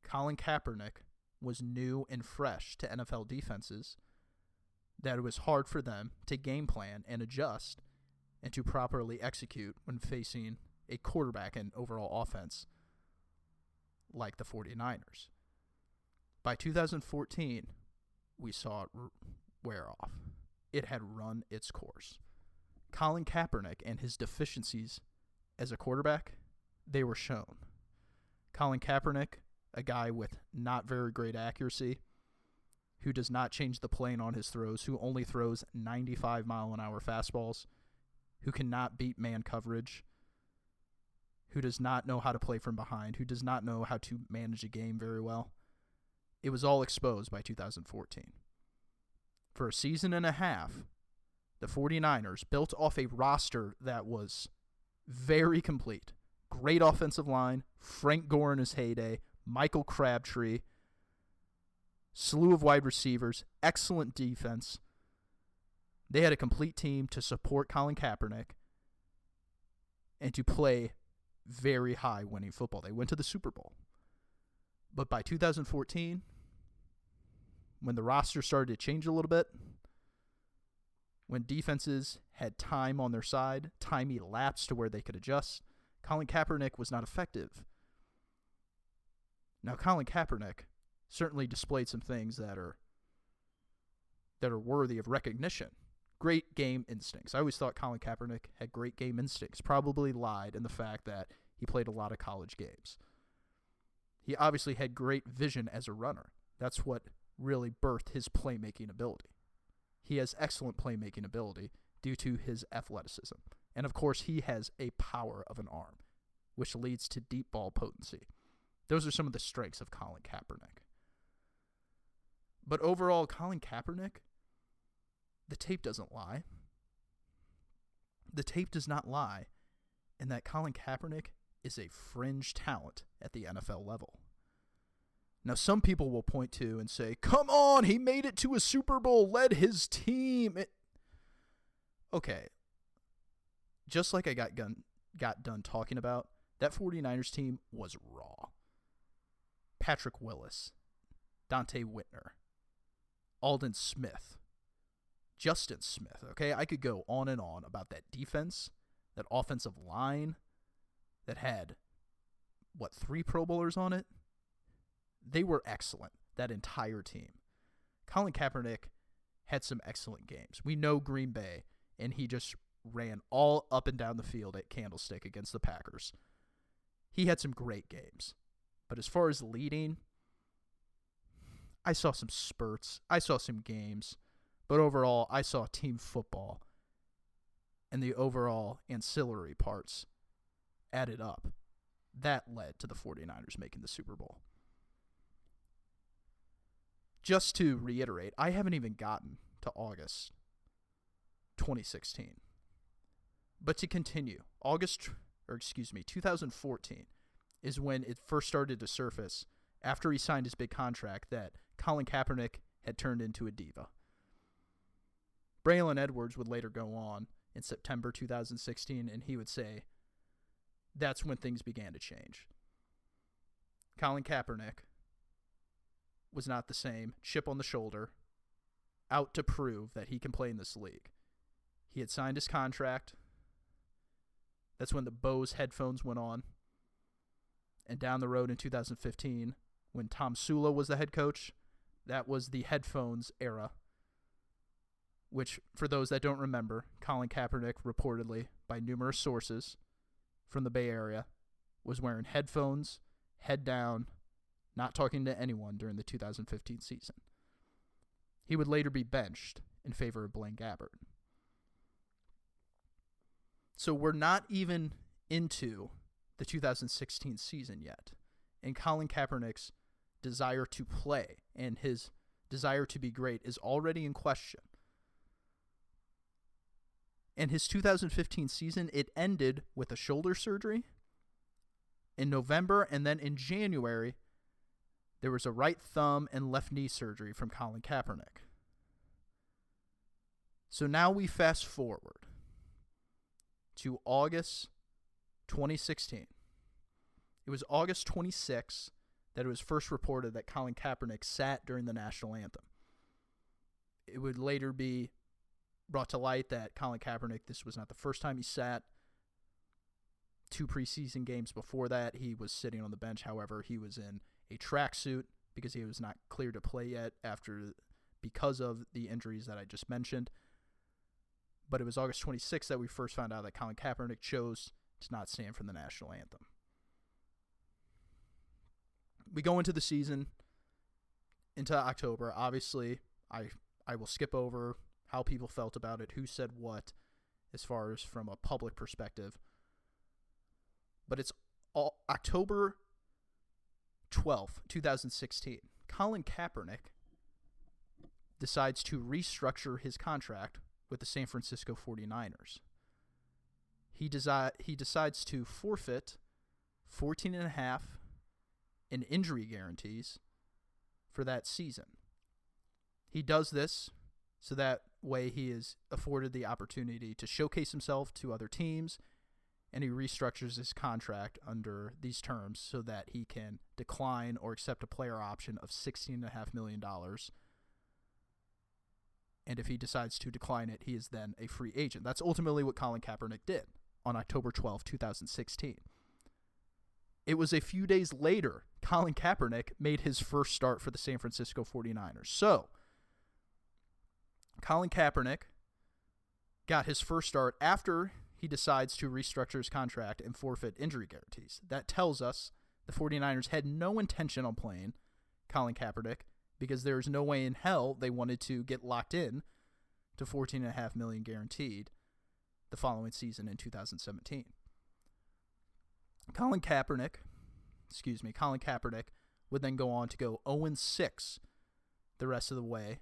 Colin Kaepernick was new and fresh to NFL defenses that it was hard for them to game plan and adjust and to properly execute when facing a quarterback and overall offense like the 49ers. By 2014, we saw it wear off. It had run its course. Colin Kaepernick and his deficiencies as a quarterback, they were shown. Colin Kaepernick, a guy with not very great accuracy, who does not change the plane on his throws, who only throws 95-mile-an-hour fastballs, who cannot beat man coverage, who does not know how to play from behind, who does not know how to manage a game very well. It was all exposed by 2014. For a season and a half, the 49ers built off a roster that was very complete. Great offensive line, Frank Gore in his heyday, Michael Crabtree, slew of wide receivers, excellent defense. They had a complete team to support Colin Kaepernick and to play very high winning football. They went to the Super Bowl. But by 2014, when the roster started to change a little bit, when defenses had time on their side, time elapsed to where they could adjust, Colin Kaepernick was not effective. Now, Colin Kaepernick certainly displayed some things that are worthy of recognition. Great game instincts. I always thought Colin Kaepernick had great game instincts. Probably lied in the fact that he played a lot of college games. He obviously had great vision as a runner. That's what really birthed his playmaking ability. He has excellent playmaking ability due to his athleticism. And of course, he has a power of an arm, which leads to deep ball potency. Those are some of the strengths of Colin Kaepernick. But overall, Colin Kaepernick, the tape doesn't lie. The tape does not lie in that Colin Kaepernick is a fringe talent at the NFL level. Now, some people will point to and say, come on, he made it to a Super Bowl, led his team. Okay. Just like I got done talking about, that 49ers team was raw. Patrick Willis, Dante Whitner, Aldon Smith, Justin Smith. Okay, I could go on and on about that defense, that offensive line that had, 3 Pro Bowlers on it? They were excellent, that entire team. Colin Kaepernick had some excellent games. We know Green Bay, and he just ran all up and down the field at Candlestick against the Packers. He had some great games. But as far as leading, I saw some spurts. I saw some games. But overall, I saw team football. And the overall ancillary parts added up. That led to the 49ers making the Super Bowl. Just to reiterate, I haven't even gotten to August 2016. But to continue, 2014 is when it first started to surface after he signed his big contract that Colin Kaepernick had turned into a diva. Braylon Edwards would later go on in September 2016, and he would say that's when things began to change. Colin Kaepernick was not the same, chip on the shoulder, out to prove that he can play in this league. He had signed his contract. That's when the Bose headphones went on. And down the road in 2015, when Tom Sula was the head coach, that was the headphones era, which, for those that don't remember, Colin Kaepernick reportedly, by numerous sources from the Bay Area, was wearing headphones, head down, not talking to anyone during the 2015 season. He would later be benched in favor of Blaine Gabbert. So we're not even into the 2016 season yet, and Colin Kaepernick's desire to play and his desire to be great is already in question. And his 2015 season, it ended with a shoulder surgery in November, and then in January, there was a right thumb and left knee surgery from Colin Kaepernick. So now we fast forward to August 2016. It was August 26 that it was first reported that Colin Kaepernick sat during the national anthem. It would later be brought to light that Colin Kaepernick, this was not the first time he sat. 2 preseason games before that, he was sitting on the bench. However, he was in a tracksuit because he was not cleared to play yet because of the injuries that I just mentioned. But it was August 26th that we first found out that Colin Kaepernick chose to not stand for the national anthem. We go into the season, into October. Obviously, I will skip over how people felt about it, who said what, as far as from a public perspective. But it's October 12th, 2016. Colin Kaepernick decides to restructure his contract with the San Francisco 49ers. He decides to forfeit 14.5 in injury guarantees for that season. He does this so that way he is afforded the opportunity to showcase himself to other teams, and he restructures his contract under these terms so that he can decline or accept a player option of $16.5 million. And if he decides to decline it, he is then a free agent. That's ultimately what Colin Kaepernick did on October 12, 2016. It was a few days later, Colin Kaepernick made his first start for the San Francisco 49ers. So, Colin Kaepernick got his first start after he decides to restructure his contract and forfeit injury guarantees. That tells us the 49ers had no intention on playing Colin Kaepernick because there's no way in hell they wanted to get locked in to $14.5 million guaranteed the following season in 2017. Colin Kaepernick would then go on to go 0-6 the rest of the way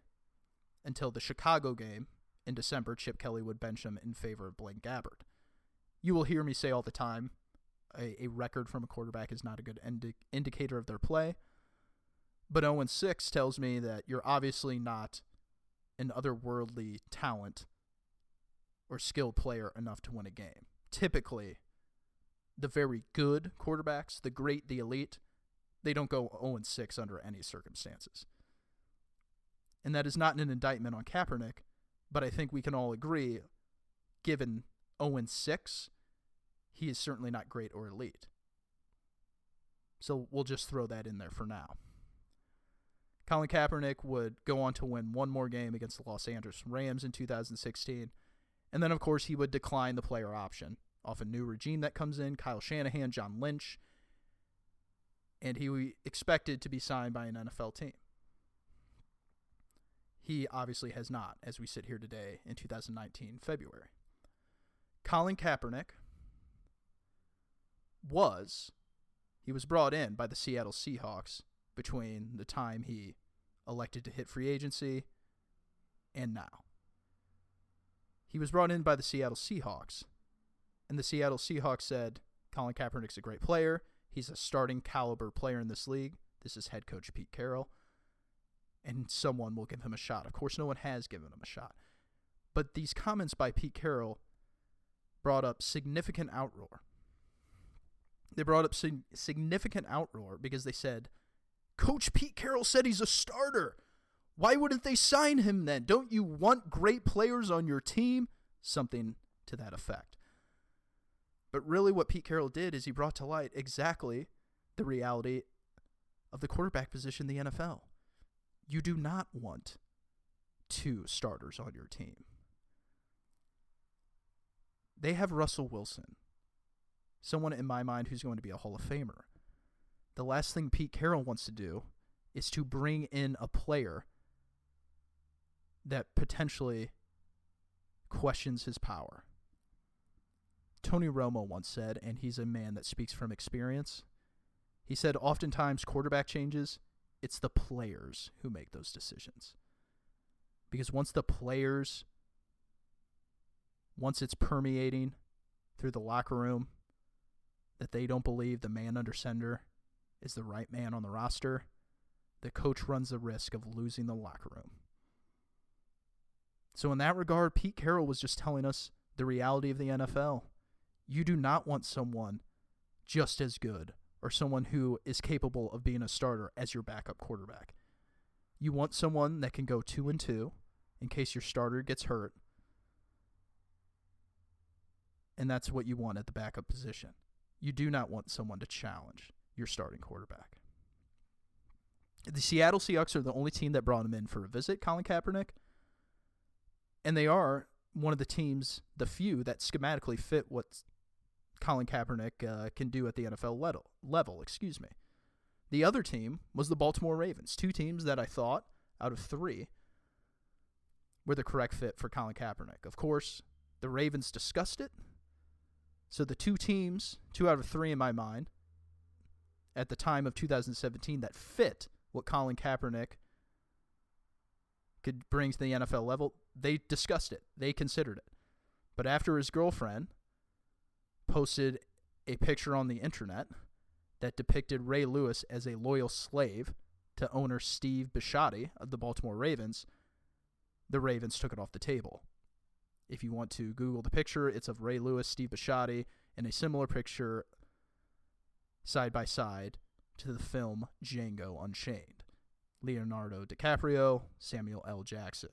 until the Chicago game in December. Chip Kelly would bench him in favor of Blaine Gabbert. You will hear me say all the time, a record from a quarterback is not a good indicator of their play. But 0-6 tells me that you're obviously not an otherworldly talent or skilled player enough to win a game. Typically, the very good quarterbacks, the great, the elite, they don't go 0-6 under any circumstances. And that is not an indictment on Kaepernick, but I think we can all agree, given 0-6, he is certainly not great or elite. So we'll just throw that in there for now. Colin Kaepernick would go on to win one more game against the Los Angeles Rams in 2016. And then, of course, he would decline the player option off a new regime that comes in, Kyle Shanahan, John Lynch. And he expected to be signed by an NFL team. He obviously has not, as we sit here today in 2019, February. Colin Kaepernick was brought in by the Seattle Seahawks between the time he elected to hit free agency and now. He was brought in by the Seattle Seahawks, and the Seattle Seahawks said, Colin Kaepernick's a great player. He's a starting caliber player in this league. This is head coach Pete Carroll, and someone will give him a shot. Of course, no one has given him a shot. But these comments by Pete Carroll brought up significant outroar. They brought up significant outroar because they said, Coach Pete Carroll said he's a starter. Why wouldn't they sign him then? Don't you want great players on your team? Something to that effect. But really what Pete Carroll did is he brought to light exactly the reality of the quarterback position in the NFL. You do not want two starters on your team. They have Russell Wilson, someone in my mind who's going to be a Hall of Famer. The last thing Pete Carroll wants to do is to bring in a player that potentially questions his power. Tony Romo once said, and he's a man that speaks from experience, he said oftentimes quarterback changes, it's the players who make those decisions. Because once it's permeating through the locker room that they don't believe the man under center is the right man on the roster, the coach runs the risk of losing the locker room. So in that regard, Pete Carroll was just telling us the reality of the NFL. You do not want someone just as good or someone who is capable of being a starter as your backup quarterback. You want someone that can go 2-2 in case your starter gets hurt. And that's what you want at the backup position. You do not want someone to challenge your starting quarterback. The Seattle Seahawks are the only team that brought him in for a visit, Colin Kaepernick. And they are one of the teams, the few, that schematically fit what Colin Kaepernick can do at the NFL level. The other team was the Baltimore Ravens, two teams that I thought, out of three, were the correct fit for Colin Kaepernick. Of course, the Ravens discussed it. So the two teams, 2 out of 3 in my mind, at the time of 2017 that fit what Colin Kaepernick could bring to the NFL level, they discussed it. They considered it. But after his girlfriend posted a picture on the internet that depicted Ray Lewis as a loyal slave to owner Steve Bisciotti of the Baltimore Ravens, the Ravens took it off the table. If you want to Google the picture, it's of Ray Lewis, Steve Bisciotti, and a similar picture side by side to the film Django Unchained. Leonardo DiCaprio, Samuel L. Jackson.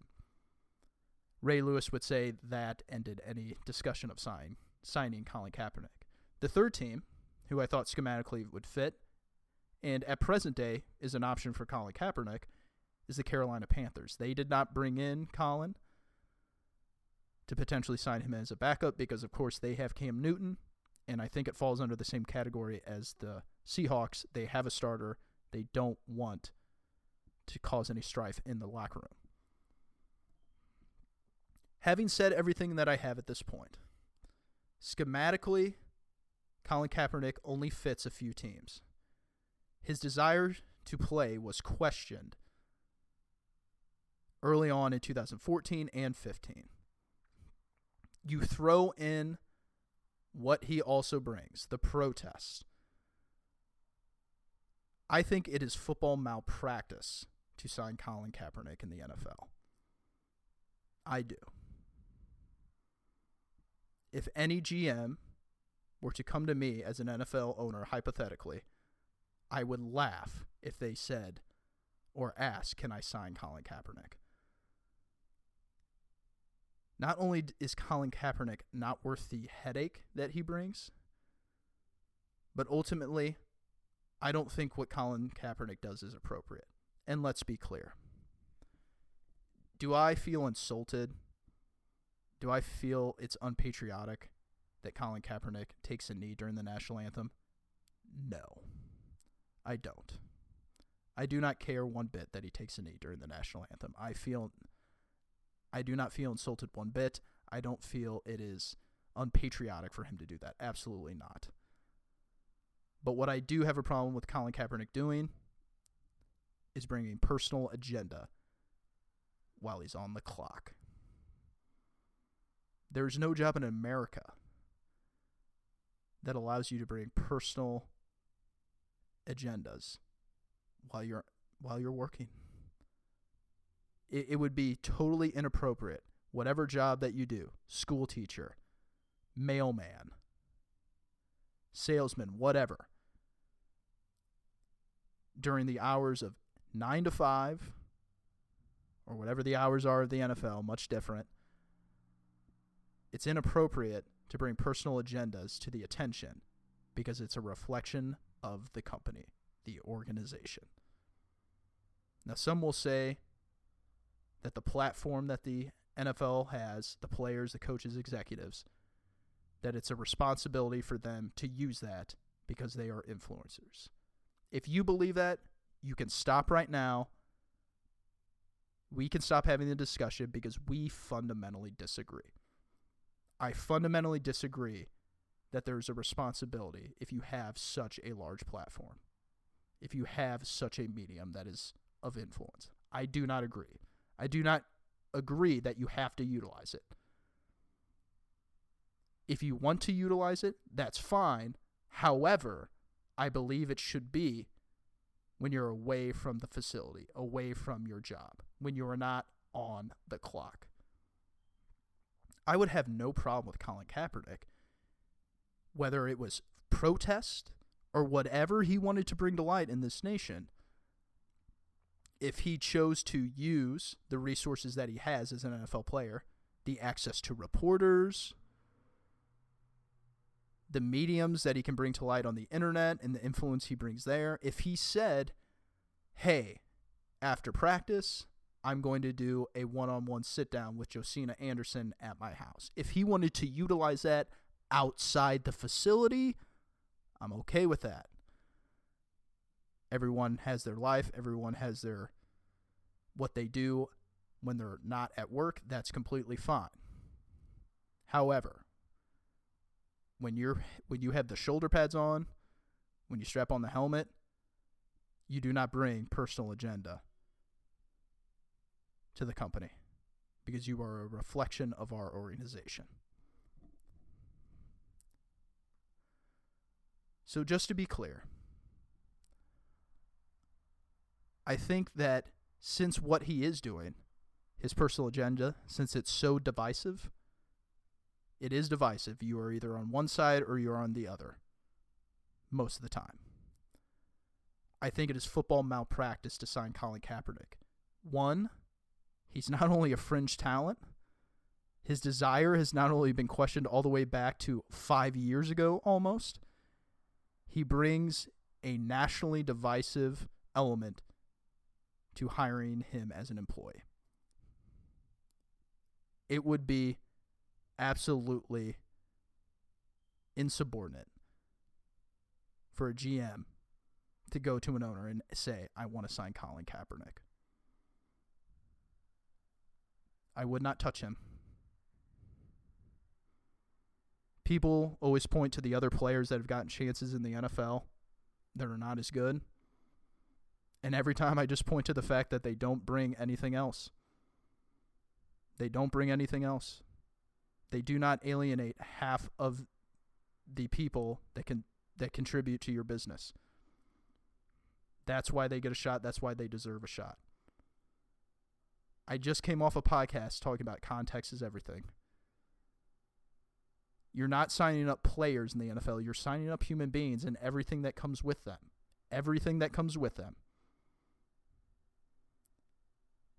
Ray Lewis would say that ended any discussion of signing Colin Kaepernick. The third team, who I thought schematically would fit, and at present day is an option for Colin Kaepernick, is the Carolina Panthers. They did not bring in Colin to potentially sign him as a backup because, of course, they have Cam Newton, and I think it falls under the same category as the Seahawks. They have a starter. They don't want to cause any strife in the locker room. Having said everything that I have at this point, schematically, Colin Kaepernick only fits a few teams. His desire to play was questioned early on in 2014 and 15. You throw in what he also brings, the protest. I think it is football malpractice to sign Colin Kaepernick in the NFL. I do. If any GM were to come to me as an NFL owner, hypothetically, I would laugh if they said or asked, can I sign Colin Kaepernick? Not only is Colin Kaepernick not worth the headache that he brings, but ultimately, I don't think what Colin Kaepernick does is appropriate. And let's be clear. Do I feel insulted? Do I feel it's unpatriotic that Colin Kaepernick takes a knee during the national anthem? No, I don't. I do not care one bit that he takes a knee during the national anthem. I do not feel insulted one bit. I don't feel it is unpatriotic for him to do that. Absolutely not. But what I do have a problem with Colin Kaepernick doing is bringing personal agenda while he's on the clock. There's no job in America that allows you to bring personal agendas while you're working. It would be totally inappropriate, whatever job that you do, school teacher, mailman, salesman, whatever, during the hours of 9 to 5, or whatever the hours are of the NFL, much different, it's inappropriate to bring personal agendas to the attention because it's a reflection of the company, the organization. Now, some will say that the platform that the NFL has, the players, the coaches, executives, that it's a responsibility for them to use that because they are influencers. If you believe that, you can stop right now. We can stop having the discussion because we fundamentally disagree. I fundamentally disagree that there's a responsibility if you have such a large platform, if you have such a medium that is of influence. I do not agree. I do not agree that you have to utilize it. If you want to utilize it, that's fine. However, I believe it should be when you're away from the facility, away from your job, when you are not on the clock. I would have no problem with Colin Kaepernick, whether it was protest or whatever he wanted to bring to light in this nation, if he chose to use the resources that he has as an NFL player, the access to reporters, the mediums that he can bring to light on the internet and the influence he brings there. If he said, hey, after practice, I'm going to do a one-on-one sit-down with Josina Anderson at my house. If he wanted to utilize that outside the facility, I'm okay with that. Everyone has their life. Everyone has their what they do when they're not at work. That's completely fine. However, when you have the shoulder pads on, when you strap on the helmet, you do not bring personal agenda to the company because you are a reflection of our organization. So just to be clear, I think that since what he is doing, his personal agenda, since it's so divisive, it is divisive. You are either on one side or you're on the other most of the time. I think it is football malpractice to sign Colin Kaepernick. One, he's not only a fringe talent, his desire has not only been questioned all the way back to 5 years ago almost, he brings a nationally divisive element to hiring him as an employee. It would be absolutely insubordinate for a GM to go to an owner and say, I want to sign Colin Kaepernick. I would not touch him. People always point to the other players that have gotten chances in the NFL that are not as good. And every time I just point to the fact that they don't bring anything else. They don't bring anything else. They do not alienate half of the people that contribute to your business. That's why they get a shot. That's why they deserve a shot. I just came off a podcast talking about context is everything. You're not signing up players in the NFL. You're signing up human beings and everything that comes with them. Everything that comes with them.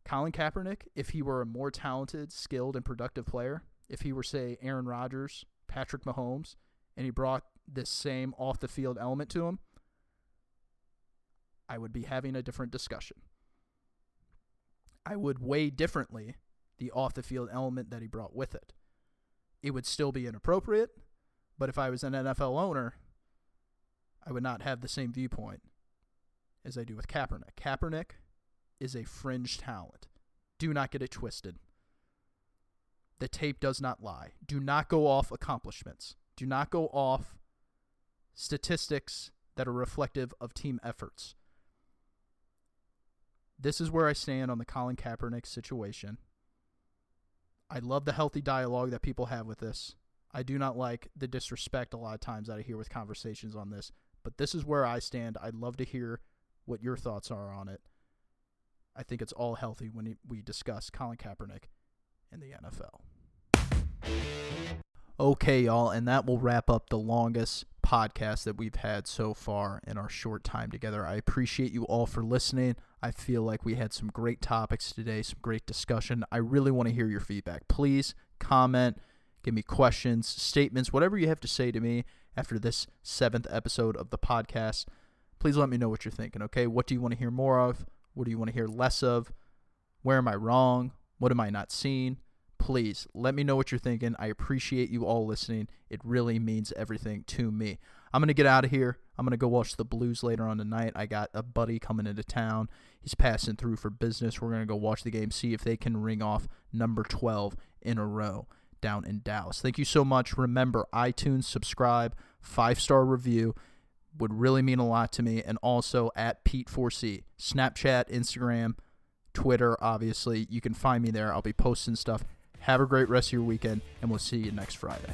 Colin Kaepernick, if he were a more talented, skilled, and productive player, if he were, say, Aaron Rodgers, Patrick Mahomes, and he brought this same off-the-field element to him, I would be having a different discussion. I would weigh differently the off-the-field element that he brought with it. It would still be inappropriate, but if I was an NFL owner, I would not have the same viewpoint as I do with Kaepernick. Kaepernick is a fringe talent. Do not get it twisted. The tape does not lie. Do not go off accomplishments. Do not go off statistics that are reflective of team efforts. This is where I stand on the Colin Kaepernick situation. I love the healthy dialogue that people have with this. I do not like the disrespect a lot of times that I hear with conversations on this. But this is where I stand. I'd love to hear what your thoughts are on it. I think it's all healthy when we discuss Colin Kaepernick in the NFL. Okay, y'all, and that will wrap up the longest podcast that we've had so far in our short time together. I appreciate you all for listening. I feel like we had some great topics today, some great discussion. I really want to hear your feedback. Please comment, give me questions, statements, whatever you have to say to me after this 7th episode of the podcast. Please let me know what you're thinking, okay? What do you want to hear more of? What do you want to hear less of? Where am I wrong? What am I not seeing? Please let me know what you're thinking. I appreciate you all listening. It really means everything to me. I'm going to get out of here. I'm going to go watch the Blues later on tonight. I got a buddy coming into town. He's passing through for business. We're going to go watch the game, see if they can ring off number 12 in a row down in Dallas. Thank you so much. Remember, iTunes, subscribe, 5-star review. Would really mean a lot to me. And also at Pete4C. Snapchat, Instagram, Twitter, obviously. You can find me there. I'll be posting stuff. Have a great rest of your weekend, and we'll see you next Friday.